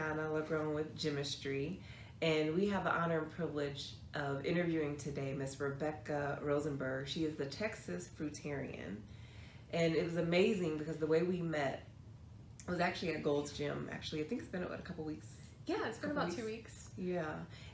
Brianna LaGrone with Gymisty, and we have the honor and privilege of interviewing today Miss Rebecca Rosenberg. She is the Texas Fruitarian, and it was amazing because the way we met was actually at Gold's Gym. Actually, I think it's been a couple weeks. Yeah, it's been about 2 weeks. Yeah,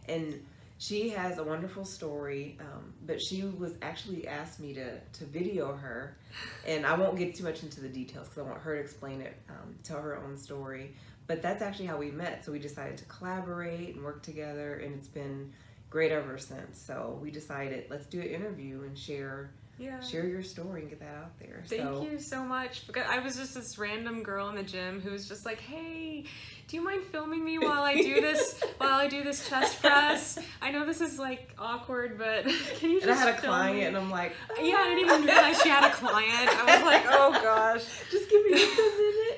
and she has a wonderful story, but she was actually asked me to video her, and I won't get too much into the details because I want her to explain it, tell her own story. But that's actually how we met. So we decided to collaborate and work together, and it's been great ever since. So we decided, let's do an interview and share your story and get that out there. Thank you so much. Because I was just this random girl in the gym who was just like, hey, do you mind filming me while I do this chest press? I know this is like awkward, but can you just And I had a film client me? and I'm like, yeah, I didn't even realize she had a client. I was like, oh gosh. just give me just a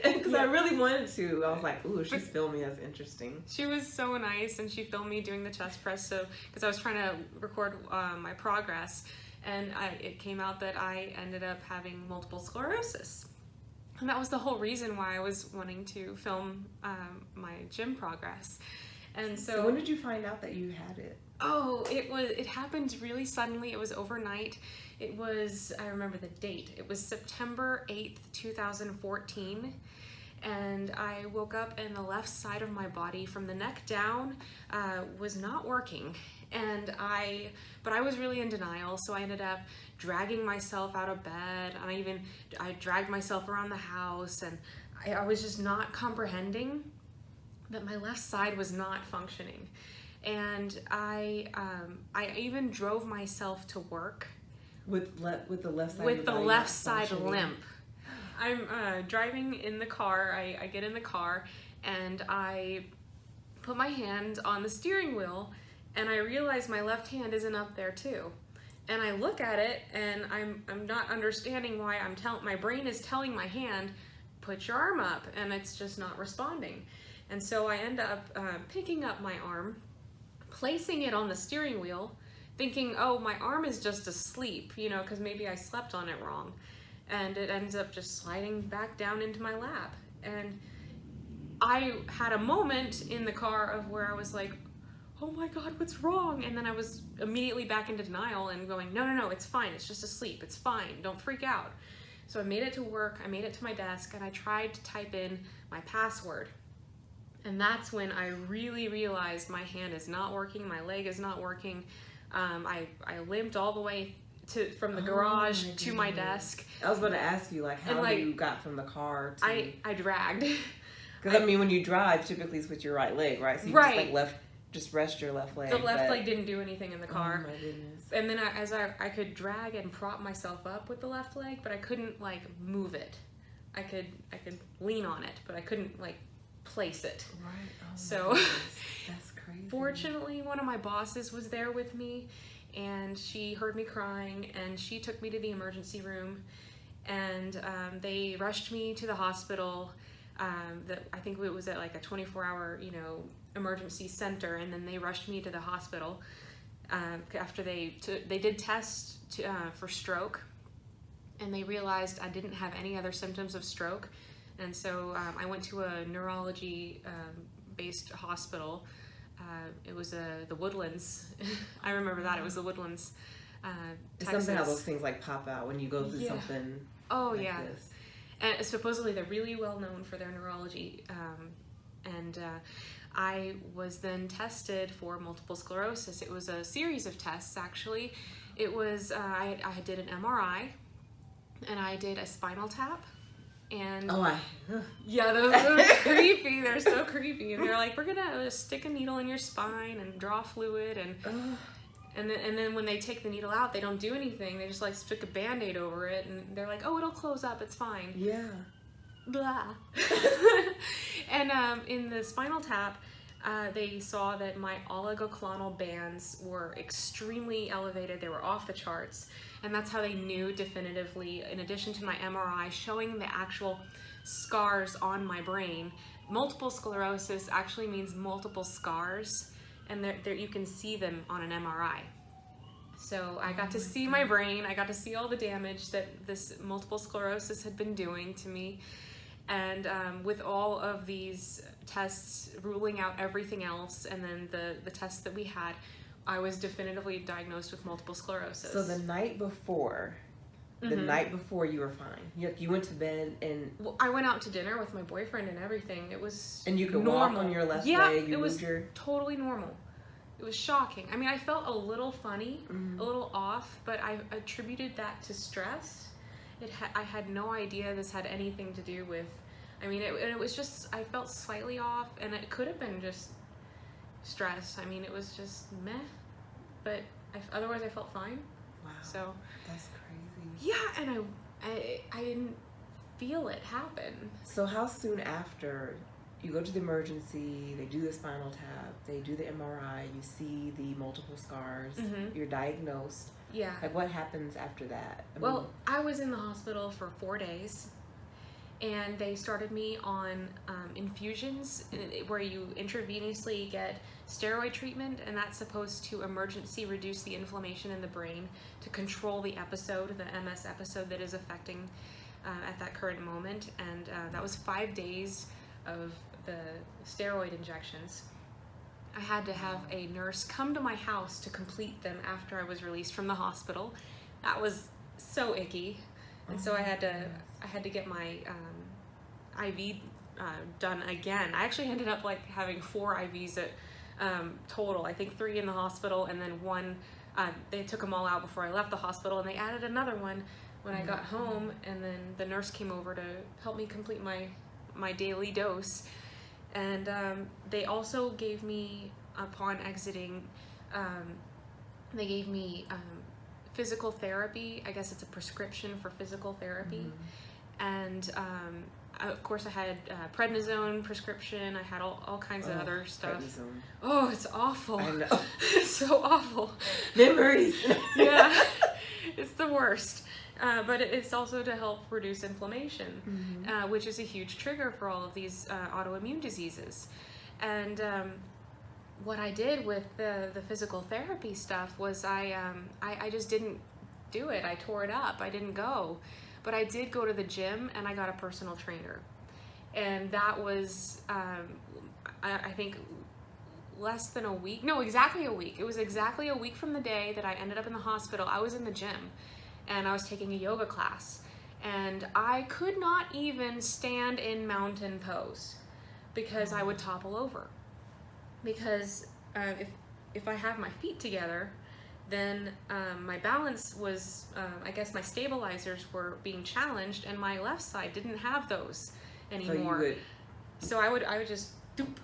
minute. Because I really wanted to. I was like, ooh, she's filming, that's interesting. She was so nice, and she filmed me doing the chest press, so because I was trying to record my progress, and it came out that I ended up having multiple sclerosis. And that was the whole reason why I was wanting to film my gym progress. And So when did you find out that you had it? Oh, it happened really suddenly. It was overnight. It was, I remember the date. It was September 8th, 2014. And I woke up and the left side of my body from the neck down was not working. But I was really in denial, so I ended up dragging myself out of bed, and I dragged myself around the house, and I was just not comprehending that my left side was not functioning. And I even drove myself to work with the left side. With the left side limp. I'm driving in the car. I get in the car and I put my hand on the steering wheel, and I realize my left hand isn't up there too. And I look at it, and I'm not understanding why my brain is telling my hand, put your arm up, and it's just not responding. And so I end up picking up my arm, placing it on the steering wheel, thinking, oh, my arm is just asleep, because maybe I slept on it wrong. And it ends up just sliding back down into my lap. And I had a moment in the car of where I was like, oh my God, what's wrong? And then I was immediately back into denial and going, no, it's fine. It's just asleep. It's fine. Don't freak out. So I made it to work. I made it to my desk, and I tried to type in my password. And that's when I really realized my hand is not working. My leg is not working. I limped all the way from the garage to my desk. I was going to ask you, how you got from the car to... I dragged. Because, when you drive, typically it's with your right leg, right? So you just rest your left leg. The left leg didn't do anything in the car. Oh my goodness. And then I could drag and prop myself up with the left leg, but I couldn't move it. I could lean on it, but I couldn't place it. Right. Oh so that's crazy. Fortunately, one of my bosses was there with me, and she heard me crying, and she took me to the emergency room, and they rushed me to the hospital. I think it was at a 24-hour, emergency center, and then they rushed me to the hospital after they did tests for stroke, and they realized I didn't have any other symptoms of stroke, and so I went to a neurology based hospital. It was the Woodlands. I remember that. It was the Woodlands, It's Texas. something how those things pop out when you go through something this. And supposedly they're really well known for their neurology. And I was then tested for multiple sclerosis. It was a series of tests, actually. It was, I did an MRI, and I did a spinal tap. And yeah, those are creepy. They're so creepy. And they're like, we're gonna stick a needle in your spine and draw fluid, and then when they take the needle out, they don't do anything. They just stick a Band-Aid over it, and they're like, oh, it'll close up. It's fine. Yeah. Blah. And in the spinal tap, they saw that my oligoclonal bands were extremely elevated. They were off the charts. And that's how they knew definitively, in addition to my MRI showing the actual scars on my brain. Multiple sclerosis actually means multiple scars, and you can see them on an MRI. So I got to see my brain. I got to see all the damage that this multiple sclerosis had been doing to me. And with all of these tests ruling out everything else, and then the tests that we had, I was definitively diagnosed with multiple sclerosis. So the night before, you were fine. You went to bed and... Well, I went out to dinner with my boyfriend and everything. It was And you could normal. walk on your left yeah, leg. it was totally normal. It was shocking. I mean, I felt a little funny, a little off, but I attributed that to stress. I had no idea this had anything to do with... I mean, it was just... I felt slightly off, and it could have been just stress. I mean, it was just meh, but otherwise I felt fine. Wow. So that's crazy. Yeah, and I didn't feel it happen. So how soon after you go to the emergency, they do the spinal tap, they do the MRI, you see the multiple scars, you're diagnosed. Yeah. Like, what happens after that? I was in the hospital for 4 days, and they started me on infusions where you intravenously get steroid treatment, and that's supposed to emergency reduce the inflammation in the brain to control the episode, the MS episode that is affecting at that current moment. And that was 5 days of the steroid injections. I had to have a nurse come to my house to complete them after I was released from the hospital. That was so icky. And so I had to get my IV done again. I actually ended up like having 4 IVs at total. I think 3 in the hospital, and then 1, they took them all out before I left the hospital, and they added another one when I got home, and then the nurse came over to help me complete my daily dose. And they also gave me, upon exiting, they gave me physical therapy. I guess it's a prescription for physical therapy. And of course I had prednisone prescription. I had all kinds of other stuff. Prednisone. Oh, it's awful. I know. It's so awful. Memories. Yeah, it's the worst. But it's also to help reduce inflammation, which is a huge trigger for all of these autoimmune diseases. And what I did with the physical therapy stuff was I just didn't do it. I tore it up. I didn't go. But I did go to the gym, and I got a personal trainer. And that was, I think, less than a week. No, exactly a week. It was exactly a week from the day that I ended up in the hospital. I was in the gym, and I was taking a yoga class. And I could not even stand in mountain pose because I would topple over. Because if I have my feet together, then my balance was, I guess my stabilizers were being challenged, and my left side didn't have those anymore. So I would just doop.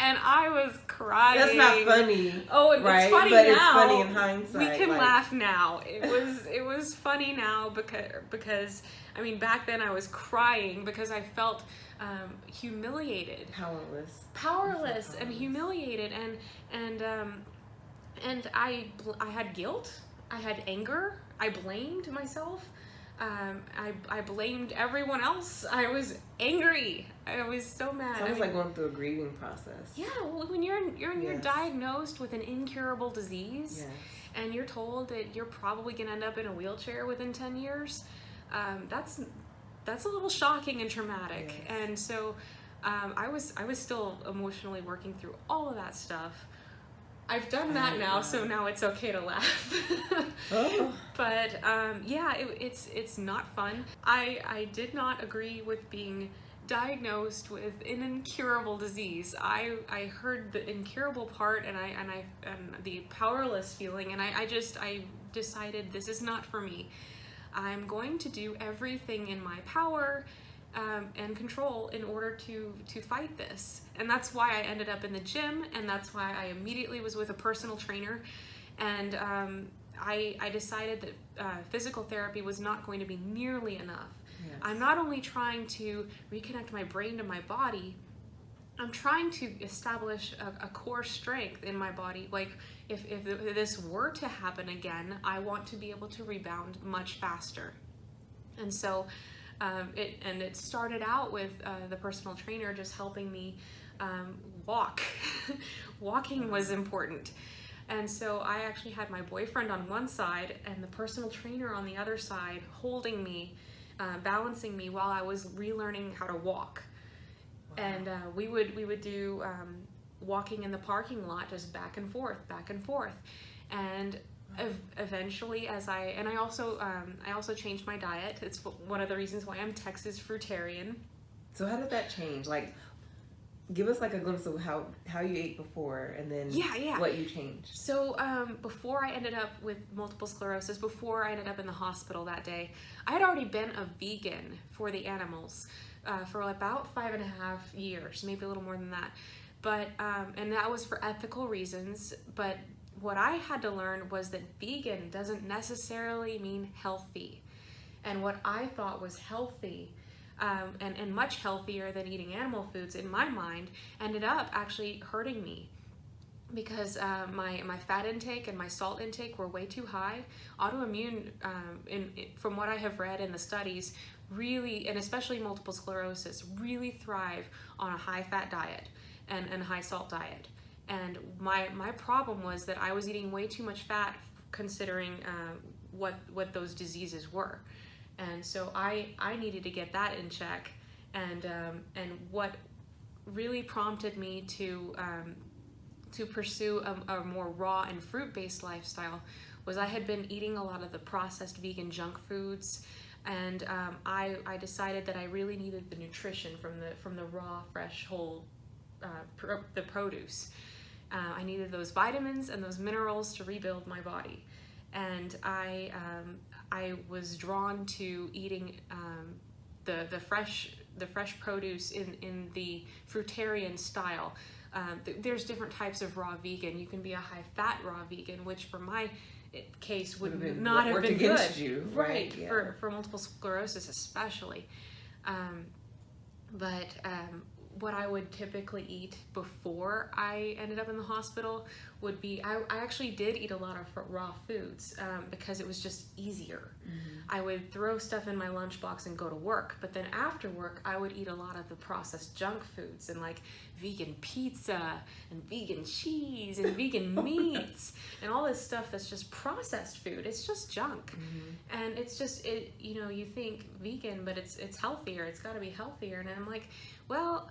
And I was crying. That's not funny. Oh, it's right? funny but now. It's funny in hindsight. We can laugh now. It was funny now because I mean, back then I was crying because I felt humiliated, powerless, and humiliated, and I had guilt. I had anger. I blamed myself. I blamed everyone else. I was angry. I was so mad. Sounds like going through a grieving process. Yeah, well, when you're diagnosed with an incurable disease, and you're told that you're probably gonna end up in a wheelchair within 10 years, that's a little shocking and traumatic. Yes. And so I was still emotionally working through all of that stuff. I've done that now, so now it's okay to laugh. But yeah, it's not fun. I did not agree with being diagnosed with an incurable disease. I heard the incurable part, and the powerless feeling, and I decided this is not for me. I'm going to do everything in my power and control in order to fight this. And that's why I ended up in the gym, and that's why I immediately was with a personal trainer. And I decided that physical therapy was not going to be nearly enough. Yes. I'm not only trying to reconnect my brain to my body, I'm trying to establish a core strength in my body. Like, if this were to happen again, I want to be able to rebound much faster. And so it started out with the personal trainer just helping me walk. Walking was important. And so I actually had my boyfriend on one side and the personal trainer on the other side holding me balancing me while I was relearning how to walk. Wow. And we would do walking in the parking lot, just back and forth, and eventually, I also changed my diet. It's one of the reasons why I'm Texas Fruitarian. So how did that change? Like, give us like a glimpse of how you ate before, and then what you changed. So before I ended up with multiple sclerosis, before I ended up in the hospital that day, I had already been a vegan for the animals for about 5.5 years, maybe a little more than that. But and that was for ethical reasons. But what I had to learn was that vegan doesn't necessarily mean healthy. And what I thought was healthy, and much healthier than eating animal foods in my mind, ended up actually hurting me, because my fat intake and my salt intake were way too high. Autoimmune, from what I have read in the studies, really, and especially multiple sclerosis, really thrive on a high fat diet and high salt diet. And my problem was that I was eating way too much fat, considering what those diseases were. And so I needed to get that in check. And what really prompted me to pursue a more raw and fruit-based lifestyle was I had been eating a lot of the processed vegan junk foods, and I decided that I really needed the nutrition from the raw, fresh, whole the produce. I needed those vitamins and those minerals to rebuild my body, and I was drawn to eating the fresh produce in the fruitarian style. There's different types of raw vegan. You can be a high fat raw vegan, which for my case would not have been good. You, right? Yeah. For multiple sclerosis especially. But what I would typically eat before I ended up in the hospital would be, I actually did eat a lot of raw foods because it was just easier. Mm-hmm. I would throw stuff in my lunchbox and go to work, but then after work I would eat a lot of the processed junk foods, and like vegan pizza and vegan cheese and vegan meats and all this stuff that's just processed food. It's just junk. Mm-hmm. And it's just, you think vegan, but it's healthier. It's got to be healthier. And I'm like, well,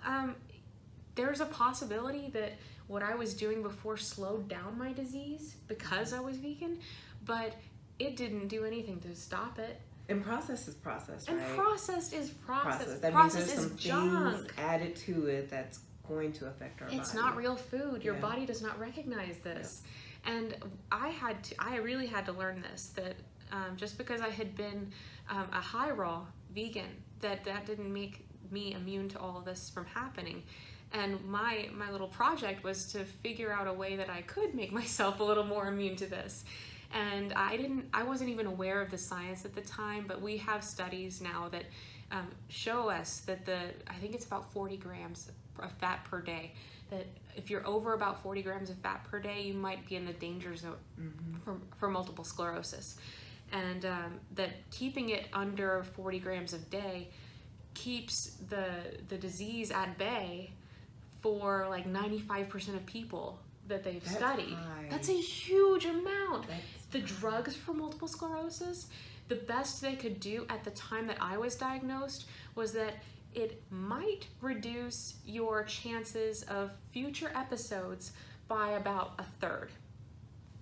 there's a possibility that what I was doing before slowed down my disease because I was vegan, but it didn't do anything to stop it. And processed is processed, right? And processed is processed. That processed means there's is some junk. things added to it that's going to affect our body. It's not real food. Your Yeah. body does not recognize this. Yeah. And I really had to learn this, that just because I had been a high raw vegan, that didn't make me immune to all of this from happening. And my little project was to figure out a way that I could make myself a little more immune to this. And I wasn't even aware of the science at the time, but we have studies now that show us that I think it's about 40 grams of fat per day, that if you're over about 40 grams of fat per day, you might be in the danger zone mm-hmm. for multiple sclerosis. And that keeping it under 40 grams a day keeps the disease at bay for like 95% of people that they've studied. High. That's a huge amount. The drugs for multiple sclerosis, the best they could do at the time that I was diagnosed was that it might reduce your chances of future episodes by about a third.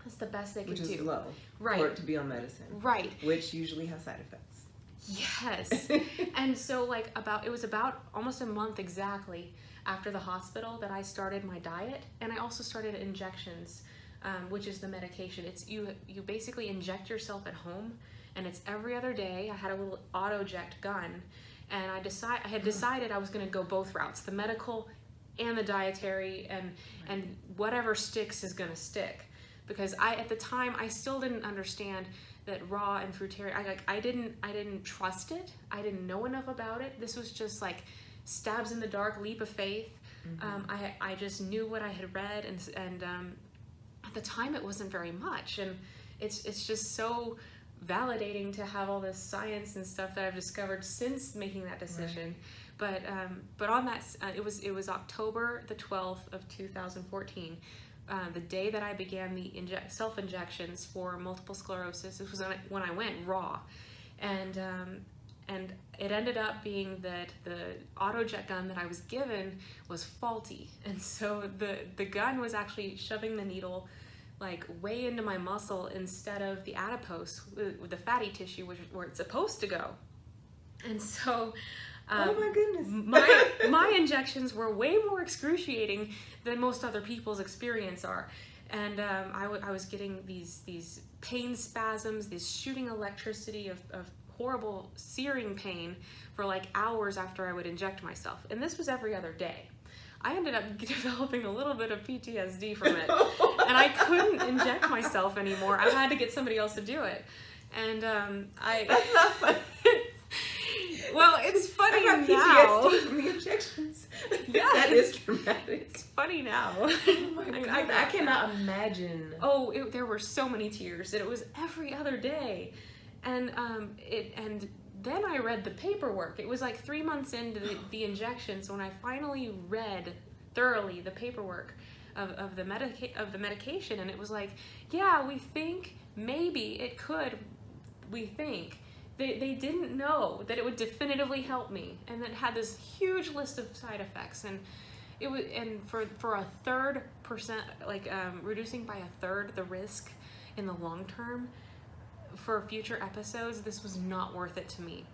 That's the best they could do. Which is low, right? For it to be on medicine, right? Which usually has side effects. Yes. And so it was about almost a month exactly after the hospital that I started my diet, and I also started injections, which is the medication. It's you basically inject yourself at home, and it's every other day. I had a little auto-eject gun, and I had decided I was going to go both routes, the medical and the dietary, and whatever sticks is going to stick. Because at the time I still didn't understand that raw and fruitarian, I didn't trust it. I didn't know enough about it. This was just like stabs in the dark, leap of faith. Mm-hmm. I just knew what I had read, and at the time it wasn't very much, and it's just so validating to have all this science and stuff that I've discovered since making that decision. Right. But on that, it was October the 12th of 2014. The day that I began the self-injections for multiple sclerosis. This was when I went raw, and And it ended up being that the autojet gun that I was given was faulty. And so the gun was actually shoving the needle like way into my muscle instead of the adipose, with the fatty tissue, which is where it's supposed to go. And so oh my goodness. my injections were way more excruciating than most other people's experience are. And I was getting these pain spasms, this shooting electricity of horrible searing pain for like hours after I would inject myself. And this was every other day. I ended up developing a little bit of PTSD from it. And I couldn't inject myself anymore. I had to get somebody else to do it. And That's not funny. well, it's funny I got now. PTSD from the injections. Yeah, That is dramatic. It's funny now. Oh my God. I cannot imagine. Oh, there were so many tears, and it was every other day. And then I read the paperwork. It was like 3 months into the injection, so when I finally read thoroughly the paperwork of the medication, and it was like, yeah, we think maybe it could. We think they didn't know that it would definitively help me, and that had this huge list of side effects, and it was, and for 1/3%, like reducing by 1/3 the risk in the long term for future episodes, this was not worth it to me.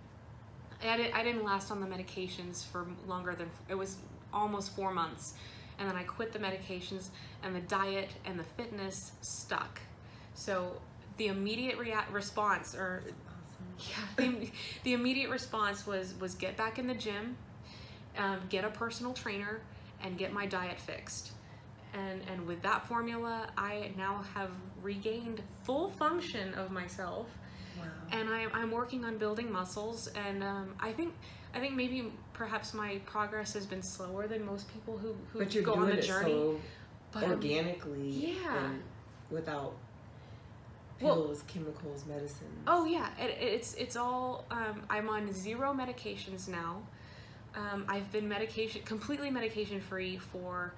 I didn't last on the medications for longer than, it was almost 4 months, and then I quit the medications, and the diet and the fitness stuck. So the immediate response, or the immediate response was get back in the gym, get a personal trainer, and get my diet fixed. And with that formula, I now have regained full function of myself. Wow. And I'm working on building muscles, and I think maybe perhaps my progress has been slower than most people who But you're go on doing the journey. So but organically, yeah, and without pills, chemicals, medicines. Oh yeah, it's all. I'm on 0 medications now. I've been completely medication free for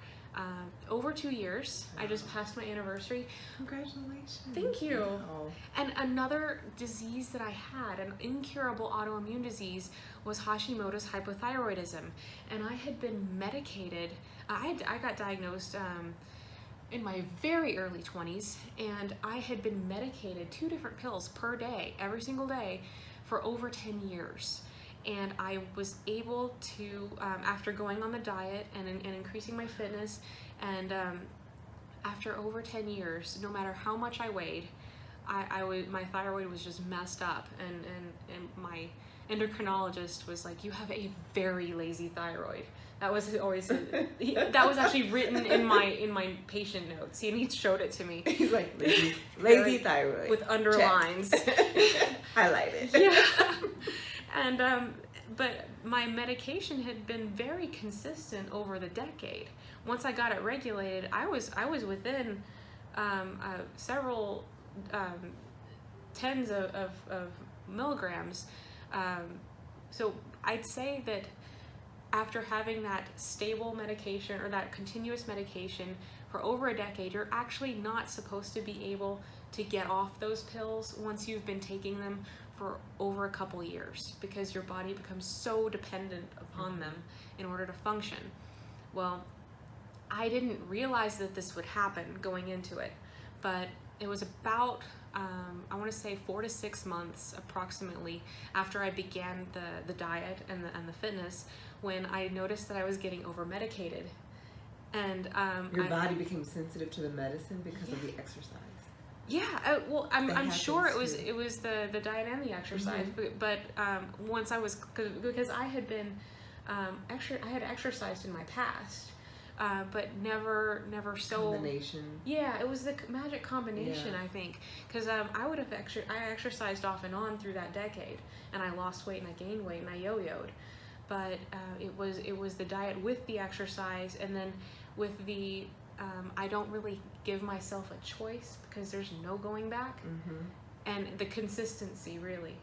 over 2 years. Wow. I just passed my anniversary. Congratulations. Thank you. Wow. And another disease that I had, an incurable autoimmune disease, was Hashimoto's hypothyroidism. And I had been medicated. I got diagnosed in my very early 20s, and I had been medicated 2 different pills per day, every single day, for over 10 years. And I was able to, after going on the diet and increasing my fitness, and after over 10 years, no matter how much I weighed, my thyroid was just messed up, and my endocrinologist was like, "You have a very lazy thyroid." That was always that was actually written in my patient notes, and he showed it to me. He's like, lazy thyroid with underlines. Highlighted. Yeah. And but my medication had been very consistent over the decade. Once I got it regulated, I was within several tens of milligrams. So I'd say that after having that stable medication, or that continuous medication for over a decade, you're actually not supposed to be able to get off those pills once you've been taking them for over a couple years, because your body becomes so dependent upon them in order to function. Well, I didn't realize that this would happen going into it, but it was about I want to say 4 to 6 months approximately after I began the diet and the fitness, when I noticed that I was getting over medicated. And your body became sensitive to the medicine because of the exercise. Yeah, well, I'm sure it was the diet and the exercise, but once I was, because I had been I had exercised in my past, but never so. Combination. Yeah, it was the magic combination, Yeah. I think, because I exercised off and on through that decade, and I lost weight and I gained weight and I yo-yoed, but it was the diet with the exercise, and then with the I don't really give myself a choice because there's no going back, and the consistency really.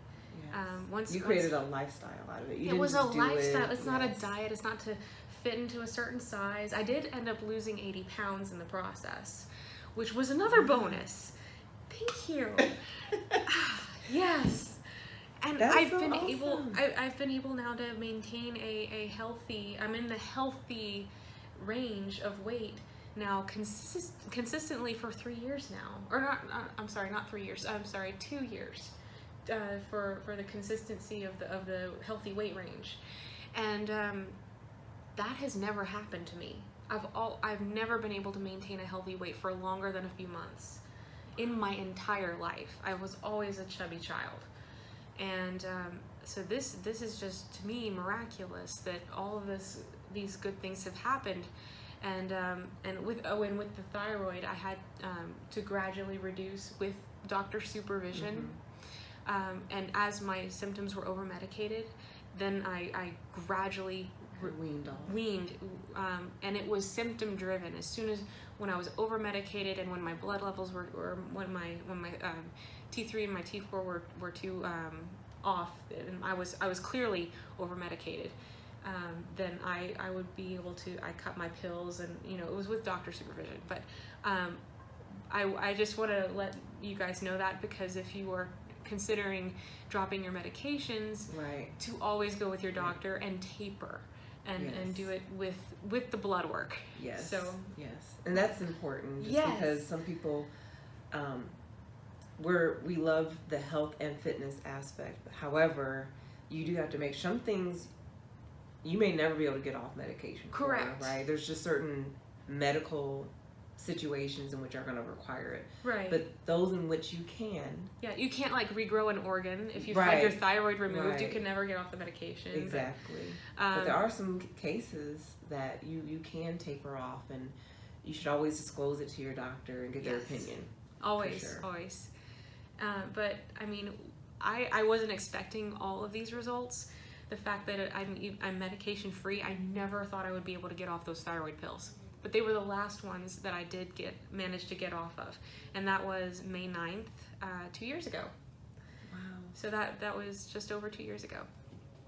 Yes. Once you created a lifestyle out of it. It was a lifestyle. It's not a diet. It's not to fit into a certain size. I did end up losing 80 pounds in the process, which was another bonus. Thank you. Yes. And That's I've so been awesome. I've been able now to maintain a healthy, I'm in the healthy range of weight now consistently for 3 years now. Or I'm sorry, not 3 years. I'm sorry, 2 years. For the consistency of the healthy weight range. And that has never happened to me. I've never been able to maintain a healthy weight for longer than a few months in my entire life. I was always a chubby child. And so this is just, to me, miraculous that all of these good things have happened. And with the thyroid, I had to gradually reduce with doctor supervision. And as my symptoms were over medicated, then I gradually weaned, and it was symptom driven. As soon as when I was over medicated and when my blood levels were, or when my T3 and my T4 were too off, and I was clearly over medicated, then I would be able to, I cut my pills, and it was with doctor supervision. But I just want to let you guys know that, because if you are considering dropping your medications, to always go with your doctor and taper and do it with the blood work. Yes. So yes, and that's important, just because some people we love the health and fitness aspect. However, you do have to make some things you may never be able to get off medication. Correct. Right? There's just certain medical situations in which are going to require it. Right. But those in which you can. Yeah, you can't like regrow an organ. If you've had your thyroid removed, you can never get off the medication. Exactly. But there are some cases that you can taper off, and you should always disclose it to your doctor and get their opinion. Always, sure. always. But I mean, I wasn't expecting all of these results. The fact that I'm medication free, I never thought I would be able to get off those thyroid pills. But they were the last ones that I did manage to get off of. And that was May 9th, 2 years ago. Wow. So that was just over 2 years ago.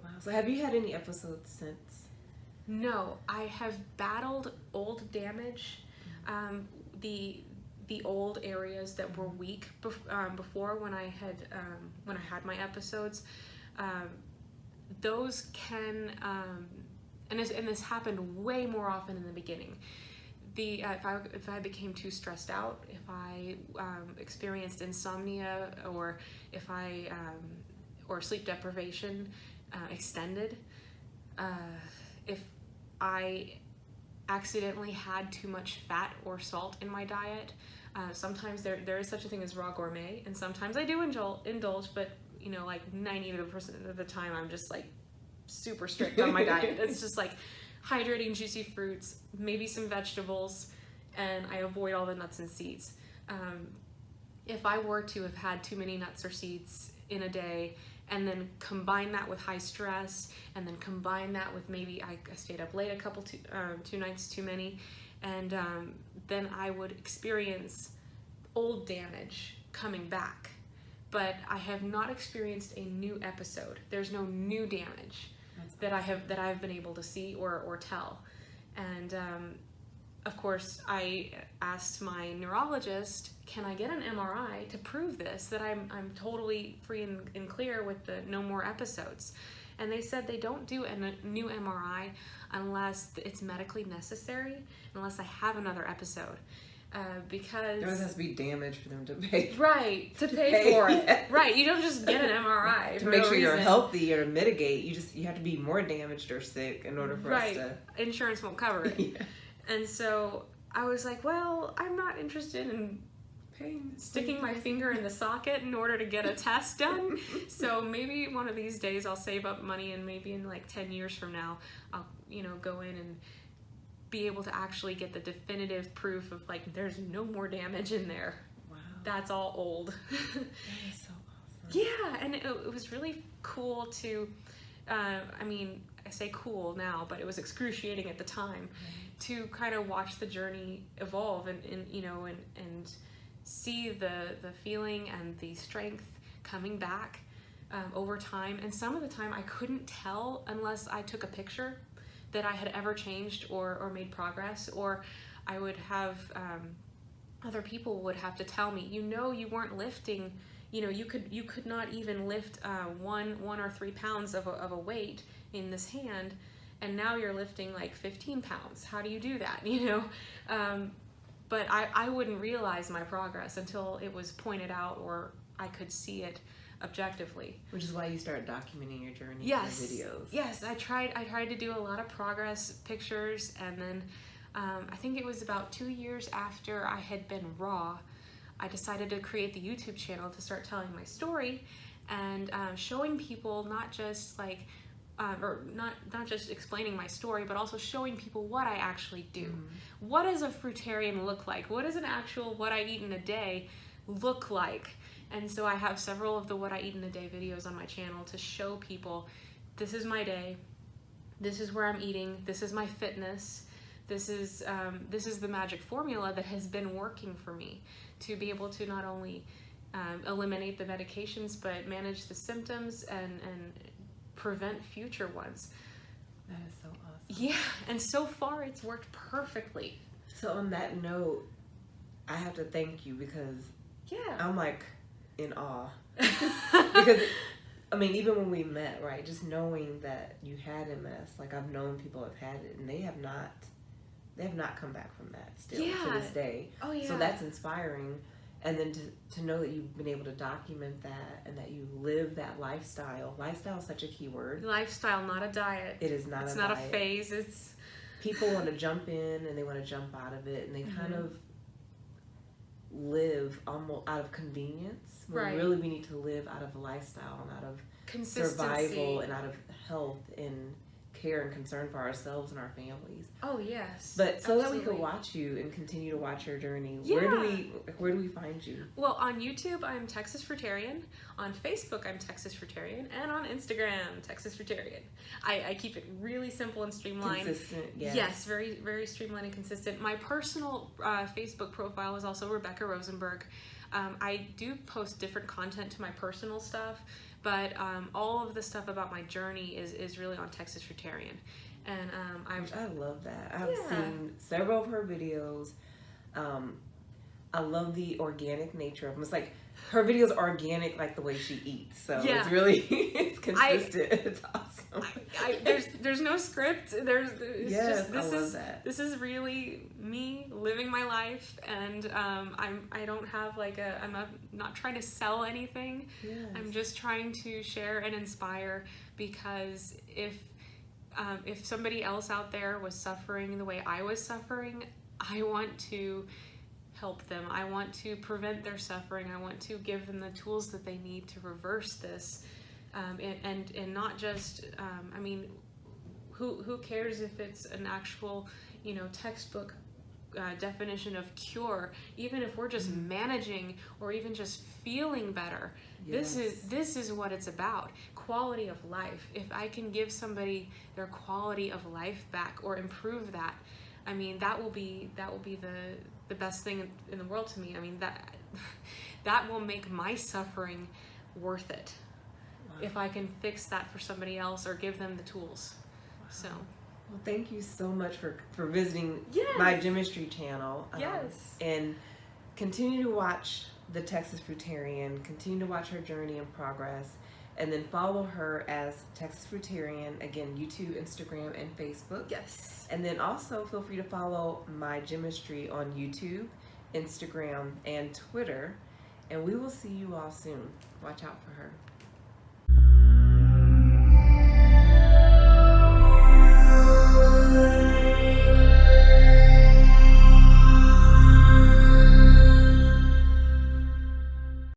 Wow. So have you had any episodes since? No, I have battled old damage. The old areas that were weak before when I had my episodes, those can and this happened way more often in the beginning. If I became too stressed out, if I experienced insomnia, or if or sleep deprivation extended, if I accidentally had too much fat or salt in my diet, sometimes there is such a thing as raw gourmet, and sometimes I do indulge, but like 90% of the time I'm just like super strict on my diet. It's just like hydrating juicy fruits, maybe some vegetables, and I avoid all the nuts and seeds. If I were to have had too many nuts or seeds in a day, and then combine that with high stress, and then combine that with maybe I stayed up late two nights too many, and then I would experience old damage coming back. But I have not experienced a new episode. There's no new damage that I've been able to see or tell. And of course, I asked my neurologist, can I get an MRI to prove this, that I'm totally free and clear with the no more episodes? And they said they don't do a new MRI unless it's medically necessary, unless I have another episode. Because there has to be damage for them to pay. Right, to pay for it. Right, you don't just get an MRI to make sure you're healthy or to mitigate. You have to be more damaged or sick in order for us to. Insurance won't cover it. Yeah. And so I was like, well, I'm not interested in sticking my finger in the socket in order to get a test done. So maybe one of these days I'll save up money, and maybe in like 10 years from now I'll go in and be able to actually get the definitive proof of like there's no more damage in there. Wow. That's all old. That is so awesome. Yeah, and it was really cool to I say cool now, but it was excruciating at the time to kind of watch the journey evolve and see the feeling and the strength coming back over time. And some of the time I couldn't tell unless I took a picture that I had ever changed or made progress, or I would have other people would have to tell me, you weren't lifting you know, you could not even lift 1 or 3 pounds of a weight in this hand, and now you're lifting like 15 pounds. How do you do that? You know, but I wouldn't realize my progress until it was pointed out or I could see it objectively. Which is why you started documenting your journey in videos. Yes, I tried to do a lot of progress pictures, and then I think it was about 2 years after I had been raw, I decided to create the YouTube channel to start telling my story and showing people not just like or not just explaining my story, but also showing people what I actually do. What does a fruitarian look like? What does an actual what I eat in a day look like? And so I have several of the what I eat in a day videos on my channel to show people, this is my day, this is where I'm eating, this is my fitness, this is the magic formula that has been working for me to be able to not only eliminate the medications, but manage the symptoms and prevent future ones. That is so awesome. Yeah, and so far it's worked perfectly. So on that note, I have to thank you because I'm like in awe. Because I mean, even when we met, right, just knowing that you had MS, like I've known people have had it and they have not come back from that still to this day. Oh yeah. So that's inspiring. And then to know that you've been able to document that and that you live that lifestyle. Lifestyle is such a key word. Lifestyle, not a diet. It is not it's a not diet. A phase. It's people want to jump in and they want to jump out of it, and they kind of live almost out of convenience. When really we need to live out of a lifestyle and out of survival and out of health and care and concern for ourselves and our families. Oh yes. But so that we could watch you and continue to watch your journey, where do we find you? Well, on YouTube I'm Texas Fruitarian, on Facebook I'm Texas Fruitarian, and on Instagram Texas Fruitarian. I keep it really simple and streamlined. Consistent, yes, very very streamlined and consistent. My personal Facebook profile is also Rebecca Rosenberg. I do post different content to my personal stuff, but all of the stuff about my journey is really on Texas Fruitarian. And I love that. I've seen several of her videos. I love the organic nature of them. It's like her videos are organic, like the way she eats. So it's really it's consistent. It's awesome. There's no script. It's just, I love that. This is really me living my life, and I don't have like I'm not trying to sell anything. Yes. I'm just trying to share and inspire, because if somebody else out there was suffering the way I was suffering, I want to help them. I want to prevent their suffering. I want to give them the tools that they need to reverse this, and not just. I mean, who cares if it's an actual, textbook definition of cure? Even if we're just managing or even just feeling better, this is what it's about. Quality of life. If I can give somebody their quality of life back or improve that, I mean, that will be the best thing in the world to me. I mean, that will make my suffering worth it. Wow. If I can fix that for somebody else or give them the tools. Wow. So. Well, thank you so much for visiting MyGymistry channel. And continue to watch the Texas Fruitarian. Continue to watch her journey and progress. And then follow her as Texas Fruitarian. Again, YouTube, Instagram, and Facebook. Yes. And then also feel free to follow MyGymistry on YouTube, Instagram, and Twitter. And we will see you all soon. Watch out for her.